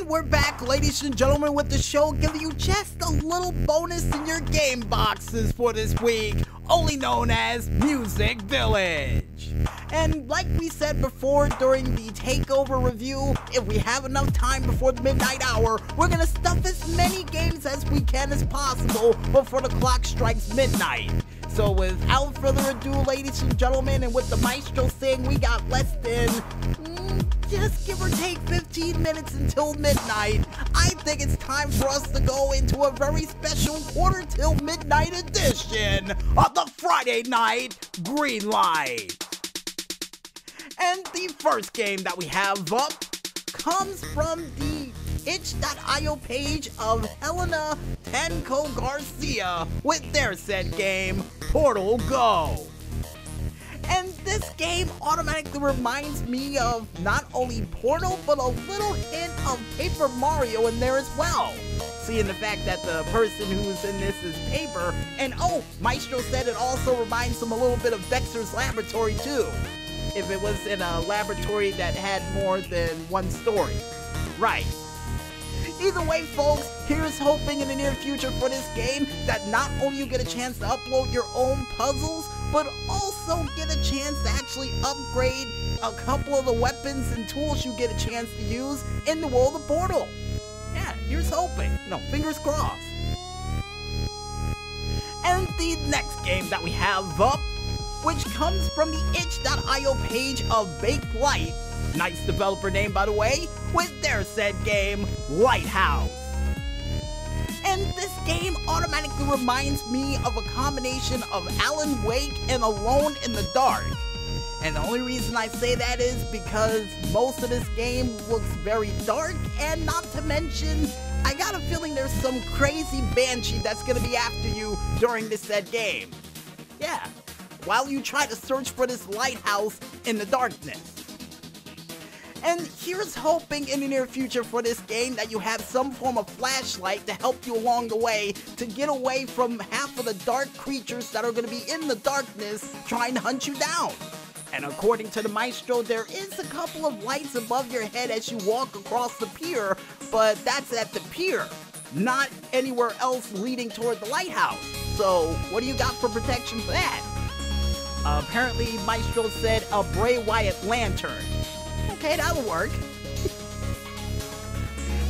We're back, ladies and gentlemen, with the show giving you just a little bonus in your game boxes for this week, only known as Music Village. And like we said before during the takeover review, if we have enough time before the midnight hour, we're gonna stuff as many games as we can as possible before the clock strikes midnight. So without further ado, ladies and gentlemen, and with the maestro saying we got less than just give or take 15 minutes until midnight, I think it's time for us to go into a very special quarter till midnight edition of the Friday night Greenlight. And the first game that we have up comes from the itch.io page of Helena Tenco Garcia with their said game, Portal Go. And this game automatically reminds me of not only Portal, but a little hint of Paper Mario in there as well. Seeing the fact that the person who's in this is Paper, and oh, Maestro said it also reminds him a little bit of Dexter's Laboratory too, if it was in a laboratory that had more than one story. Right. Either way, folks, here's hoping in the near future for this game that not only you get a chance to upload your own puzzles, but also get a chance to actually upgrade a couple of the weapons and tools you get a chance to use in the world of Portal. Yeah, here's hoping. No, fingers crossed. And the next game that we have up, which comes from the itch.io page of Baked Light, Nite's developer name, by the way, with their said game, Lighthouse. And this game automatically reminds me of a combination of Alan Wake and Alone in the Dark. And the only reason I say that is because most of this game looks very dark, and not to mention, I got a feeling there's some crazy banshee that's gonna be after you during this said game. Yeah, while you try to search for this lighthouse in the darkness. And here's hoping in the near future for this game that you have some form of flashlight to help you along the way to get away from half of the dark creatures that are going to be in the darkness trying to hunt you down. And according to the maestro, there is a couple of lights above your head as you walk across the pier, but that's at the pier, not anywhere else leading toward the lighthouse. So what do you got for protection for that? Apparently, maestro said a Bray Wyatt lantern. Okay, that'll work.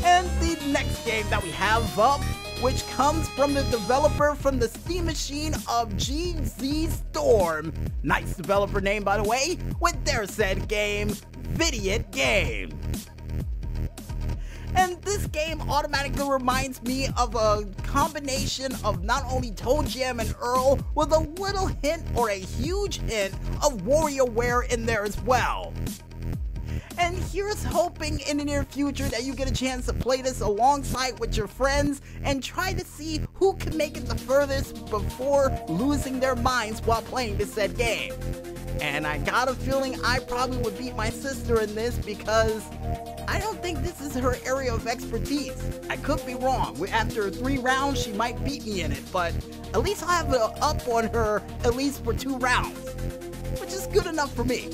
And the next game that we have up, which comes from the developer from the Steam machine of GZ Storm, Nite's developer name, by the way, with their said game, Vidiot Game. And this game automatically reminds me of a combination of not only Toe Jam and Earl, with a little hint or a huge hint of WarioWare in there as well. And here's hoping in the near future that you get a chance to play this alongside with your friends and try to see who can make it the furthest before losing their minds while playing this said game. And I got a feeling I probably would beat my sister in this because I don't think this is her area of expertise. I could be wrong. After 3 rounds, she might beat me in it, but at least I have it up on her at least for 2 rounds, which is good enough for me.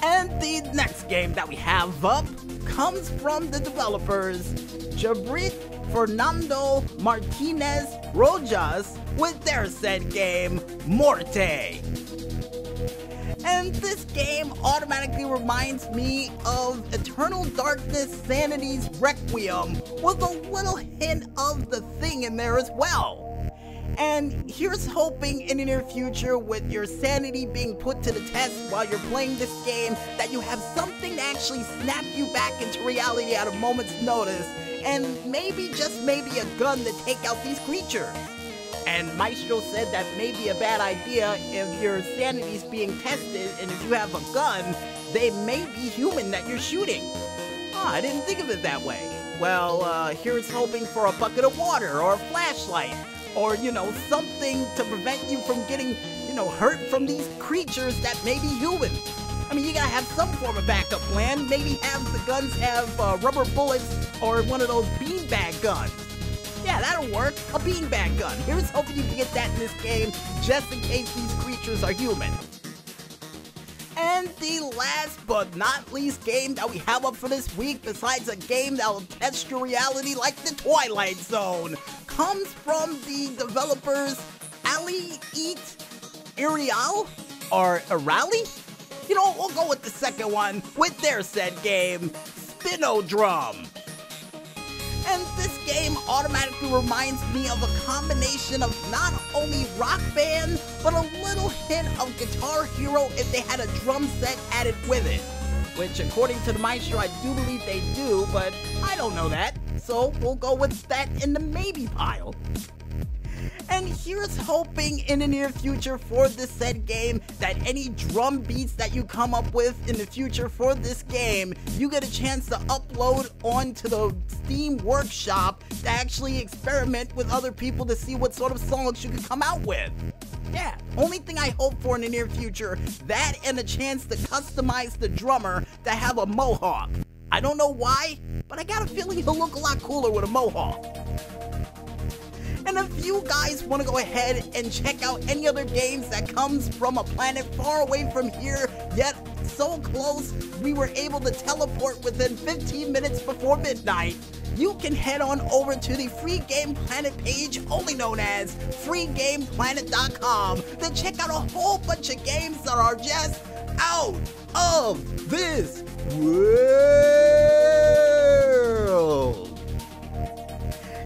And the next game that we have up comes from the developers Jabrit Fernando Martinez Rojas with their said game, Morte. And this game automatically reminds me of Eternal Darkness Sanity's Requiem with a little hint of The Thing in there as well. And here's hoping in the near future with your sanity being put to the test while you're playing this game that you have something to actually snap you back into reality at a moment's notice, and maybe, just maybe, a gun to take out these creatures. And Maestro said that may be a bad idea if your sanity's being tested, and if you have a gun, they may be human that you're shooting. Oh, I didn't think of it that way. Well, here's hoping for a bucket of water or a flashlight. Or, something to prevent you from getting, hurt from these creatures that may be human. I mean, you gotta have some form of backup plan. Maybe have the guns have rubber bullets or one of those beanbag guns. Yeah, that'll work. A beanbag gun. Here's hoping you can get that in this game, just in case these creatures are human. And And the last but not least game that we have up for this week, besides a game that will test your reality like the Twilight Zone, comes from the developers Ali Eat Irial or Irali? You know, we'll go with the second one with their said game, Spinodrum. And this game automatically reminds me of a combination of not only Rock Band, but a little hint of Guitar Hero if they had a drum set added with it. Which, according to the Maestro, I do believe they do, but I don't know that. So we'll go with that in the maybe pile. And here's hoping in the near future for this said game that any drum beats that you come up with in the future for this game, you get a chance to upload onto the Steam Workshop to actually experiment with other people to see what sort of songs you can come out with. Yeah, only thing I hope for in the near future, that and a chance to customize the drummer to have a mohawk. I don't know why, but I got a feeling he'll look a lot cooler with a mohawk. And if you guys want to go ahead and check out any other games that comes from a planet far away from here, yet so close we were able to teleport within 15 minutes before midnight, you can head on over to the Free Game Planet page, only known as freegameplanet.com, to check out a whole bunch of games that are just out of this world.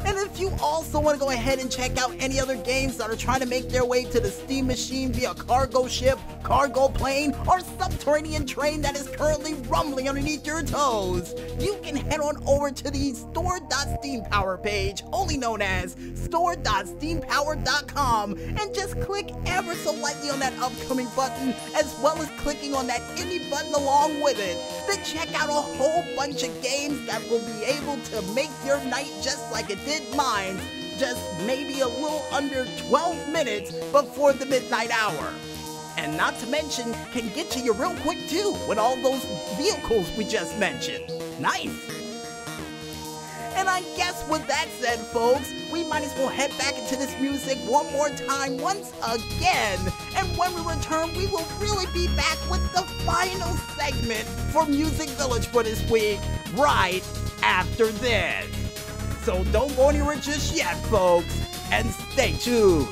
And if you also want to go ahead and check out any other games that are trying to make their way to the Steam machine via cargo ship, cargo plane, or subterranean train that is currently rumbling underneath your toes, you can head on over to the store.steampower page, only known as store.steampower.com, and just click ever so lightly on that upcoming button, as well as clicking on that Indy button along with it, to check out a whole bunch of games that will be able to make your night just like it did mine, just maybe a little under 12 minutes before the midnight hour. And not to mention, can get to you real quick too, with all those vehicles we just mentioned. Nice! And I guess with that said, folks, we might as well head back into this music one more time once again. And when we return, we will really be back with the final segment for Music Village for this week, right after this. So don't go anywhere just yet, folks, and stay tuned.